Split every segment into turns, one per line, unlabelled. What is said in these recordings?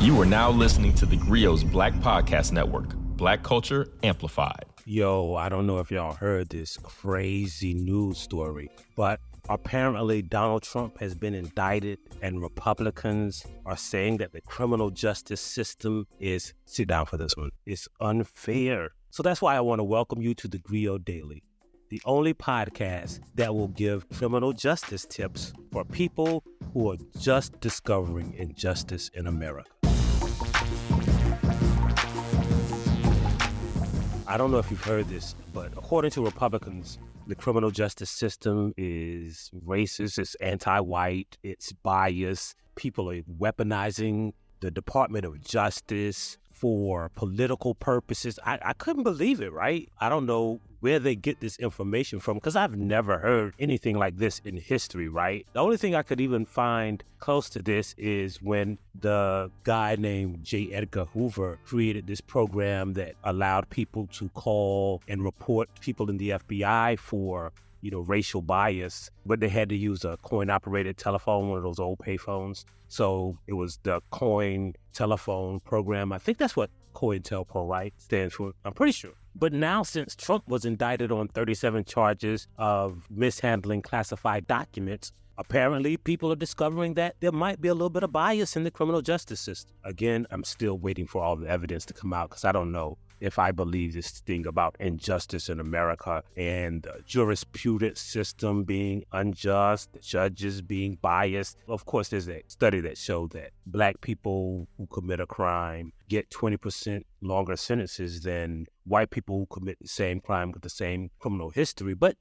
You are now listening to theGrio's Black Podcast Network, Black Culture Amplified.
Yo, I don't know if y'all heard this crazy news story, but apparently Donald Trump has been indicted and Republicans are saying that the criminal justice system is, sit down for this one, it's unfair. So that's why I want to welcome you to theGrio Daily, the only podcast that will give criminal justice tips for people who are just discovering injustice in America. I don't know if you've heard this, but according to Republicans, the criminal justice system is racist, it's anti-white, it's biased. People are weaponizing the Department of Justice for political purposes. I couldn't believe it, right? I don't know where they get this information from because I've never heard anything like this in history, right? The only thing I could even find close to this is when the guy named J. Edgar Hoover created this program that allowed people to call and report people in the FBI for racial bias, but they had to use a coin-operated telephone, one of those old payphones. So it was the coin telephone program. I think that's what COINTELPRO, right, stands for. I'm pretty sure. But now, since Trump was indicted on 37 charges of mishandling classified documents, apparently people are discovering that there might be a little bit of bias in the criminal justice system. Again, I'm still waiting for all the evidence to come out because I don't know if I believe this thing about injustice in America and the jurisprudence system being unjust, the judges being biased. Of course, there's a study that showed that Black people who commit a crime get 20% longer sentences than white people who commit the same crime with the same criminal history. But,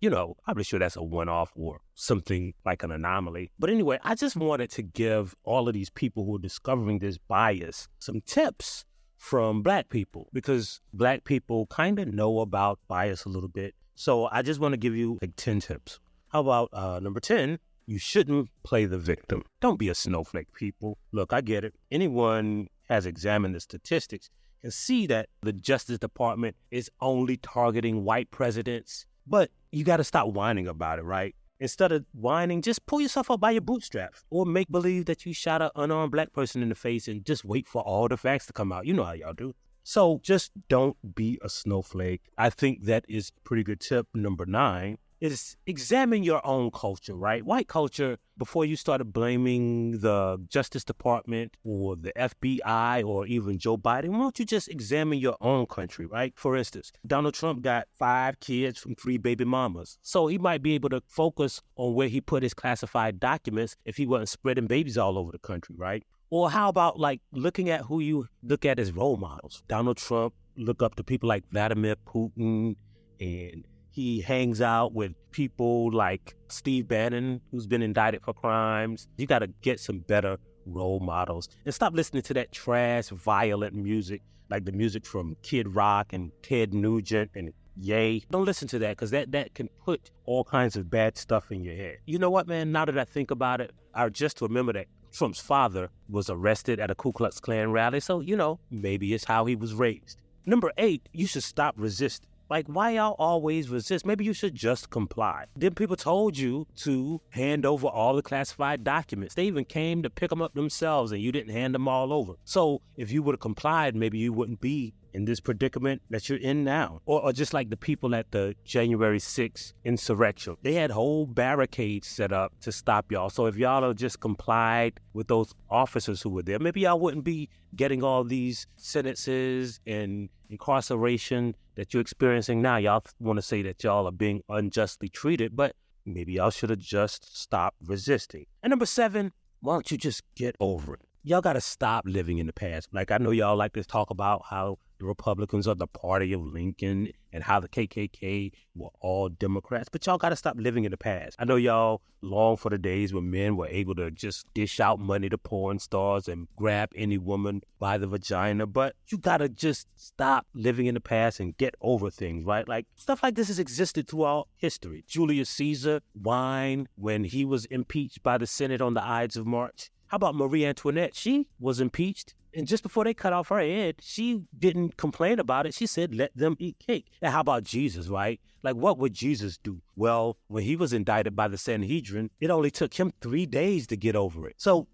I'm sure that's a one-off or something like an anomaly. But anyway, I just wanted to give all of these people who are discovering this bias some tips from Black people, because Black people kind of know about bias a little bit. So I just want to give you 10 tips. How about number 10? You shouldn't play the victim. Don't be a snowflake, people. Look, I get it. Anyone has examined the statistics can see that the Justice Department is only targeting white presidents. But you got to stop whining about it, right? Instead of whining, just pull yourself up by your bootstraps or make believe that you shot an unarmed Black person in the face and just wait for all the facts to come out. You know how y'all do. So just don't be a snowflake. I think that is a pretty good tip. Number 9 is examine your own culture, right? White culture, before you started blaming the Justice Department or the FBI or even Joe Biden, why don't you just examine your own country, right? For instance, Donald Trump got 5 kids from 3 baby mamas. So he might be able to focus on where he put his classified documents if he wasn't spreading babies all over the country, right? Or how about looking at who you look at as role models? Donald Trump look up to people like Vladimir Putin, and he hangs out with people like Steve Bannon, who's been indicted for crimes. You got to get some better role models and stop listening to that trash, violent music, like the music from Kid Rock and Ted Nugent and Ye. Don't listen to that because that can put all kinds of bad stuff in your head. You know what, man? Now that I think about it, I just remember that Trump's father was arrested at a Ku Klux Klan rally. So, maybe it's how he was raised. Number 8, you should stop resisting. Why y'all always resist? Maybe you should just comply. Then people told you to hand over all the classified documents. They even came to pick them up themselves and you didn't hand them all over. So if you would have complied, maybe you wouldn't be in this predicament that you're in now. Or just like the people at the January 6th insurrection. They had whole barricades set up to stop y'all. So if y'all have just complied with those officers who were there, maybe y'all wouldn't be getting all these sentences and incarceration that you're experiencing now. Y'all want to say that y'all are being unjustly treated, but maybe y'all should have just stopped resisting. And number 7, why don't you just get over it? Y'all got to stop living in the past. I know y'all like to talk about how the Republicans are the party of Lincoln and how the KKK were all Democrats, but y'all got to stop living in the past. I know y'all long for the days when men were able to just dish out money to porn stars and grab any woman by the vagina, but you got to just stop living in the past and get over things, right? Stuff like this has existed throughout history. Julius Caesar whined when he was impeached by the Senate on the Ides of March. How about Marie Antoinette? She was impeached, and just before they cut off her head, she didn't complain about it. She said, let them eat cake. And how about Jesus, right? Like, what would Jesus do? Well, when he was indicted by the Sanhedrin, it only took him 3 days to get over it. So,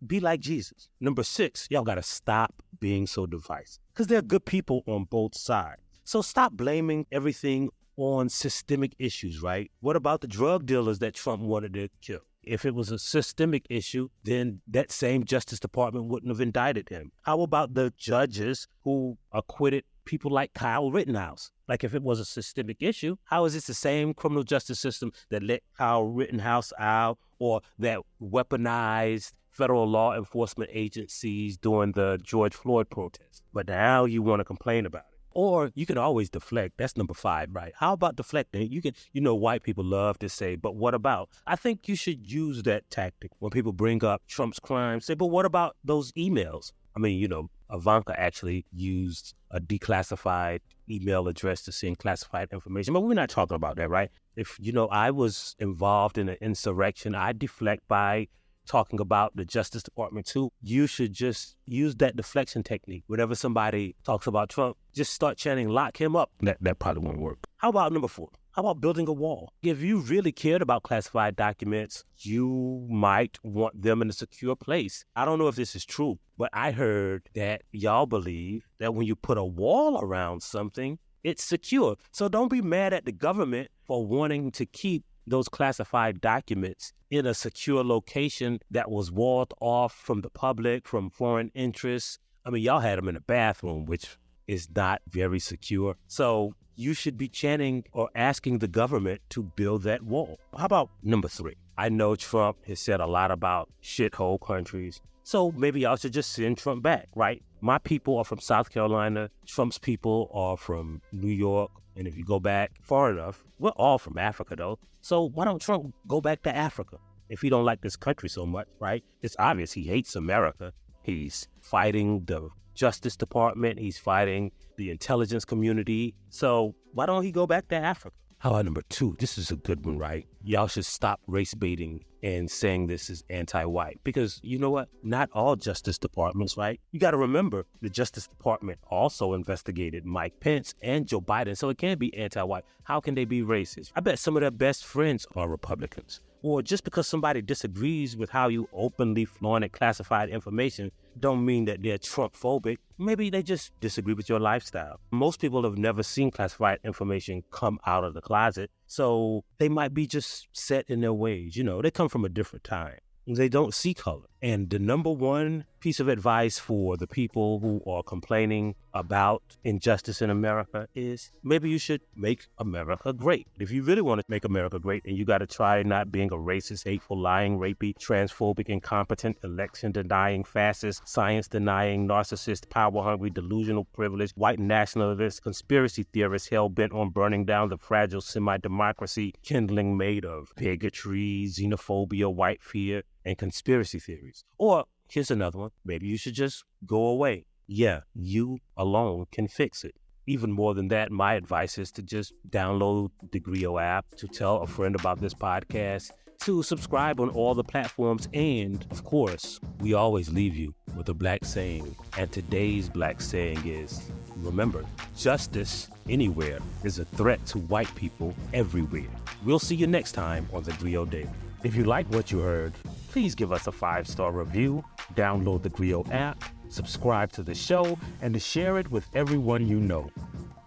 be like Jesus. Number 6, y'all got to stop being so divisive, because there are good people on both sides. So stop blaming everything on systemic issues, right? What about the drug dealers that Trump wanted to kill? If it was a systemic issue, then that same Justice Department wouldn't have indicted him. How about the judges who acquitted people like Kyle Rittenhouse? Like, if it was a systemic issue, how is this the same criminal justice system that let Kyle Rittenhouse out, or that weaponized federal law enforcement agencies during the George Floyd protest? But now you want to complain about it. Or you can always deflect. That's number 5, right? How about deflecting? You can, white people love to say, but what about? I think you should use that tactic when people bring up Trump's crimes. Say, but what about those emails? I mean, Ivanka actually used a declassified email address to send classified information, but we're not talking about that, right? If, I was involved in an insurrection, I deflect by talking about the Justice Department too. You should just use that deflection technique. Whenever somebody talks about Trump, just start chanting, lock him up. That probably won't work. How about number 4? How about building a wall? If you really cared about classified documents, you might want them in a secure place. I don't know if this is true, but I heard that y'all believe that when you put a wall around something, it's secure. So don't be mad at the government for wanting to keep those classified documents in a secure location that was walled off from the public, from foreign interests. I mean, y'all had them in a bathroom, which is not very secure. So you should be chanting or asking the government to build that wall. How about number 3? I know Trump has said a lot about shithole countries. So maybe y'all should just send Trump back, right? My people are from South Carolina. Trump's people are from New York. And if you go back far enough, we're all from Africa, though. So why don't Trump go back to Africa if he don't like this country so much, right? It's obvious he hates America. He's fighting the Justice Department. He's fighting the intelligence community. So why don't he go back to Africa? How about number 2? This is a good one, right? Y'all should stop race baiting and saying this is anti-white. Because you know what? Not all Justice Departments, right? You got to remember the Justice Department also investigated Mike Pence and Joe Biden. So it can't be anti-white. How can they be racist? I bet some of their best friends are Republicans. Or just because somebody disagrees with how you openly flaunted classified information don't mean that they're Trump-phobic. Maybe they just disagree with your lifestyle. Most people have never seen classified information come out of the closet, so they might be just set in their ways. They come from a different time. They don't see color. And the number 1 piece of advice for the people who are complaining about injustice in America is maybe you should make America great. If you really want to make America great, then you got to try not being a racist, hateful, lying, rapey, transphobic, incompetent, election-denying, fascist, science-denying, narcissist, power-hungry, delusional, privileged, white nationalist, conspiracy theorist hell-bent on burning down the fragile semi-democracy kindling made of bigotry, xenophobia, white fear, and conspiracy theories. Or here's another one. Maybe you should just go away. Yeah, you alone can fix it. Even more than that, my advice is to just download the theGrio app, to tell a friend about this podcast, to subscribe on all the platforms, and of course, we always leave you with a black saying. And today's black saying is, remember, justice anywhere is a threat to white people everywhere. We'll see you next time on the theGrio Daily. If you like what you heard, please give us a 5-star review, download the theGrio app, subscribe to the show, and share it with everyone you know.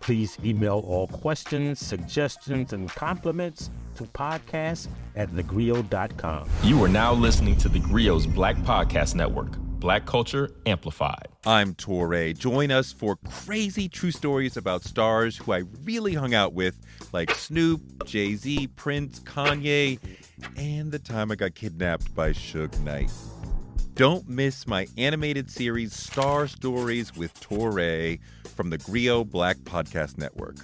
Please email all questions, suggestions, and compliments to podcast@thegrio.com.
You are now listening to theGrio's Black Podcast Network, Black Culture Amplified.
I'm Torre. Join us for crazy true stories about stars who I really hung out with, like Snoop, Jay-Z, Prince, Kanye, and the time I got kidnapped by Suge Knight. Don't miss my animated series, Star Stories with Torre, from the theGrio Black Podcast Network.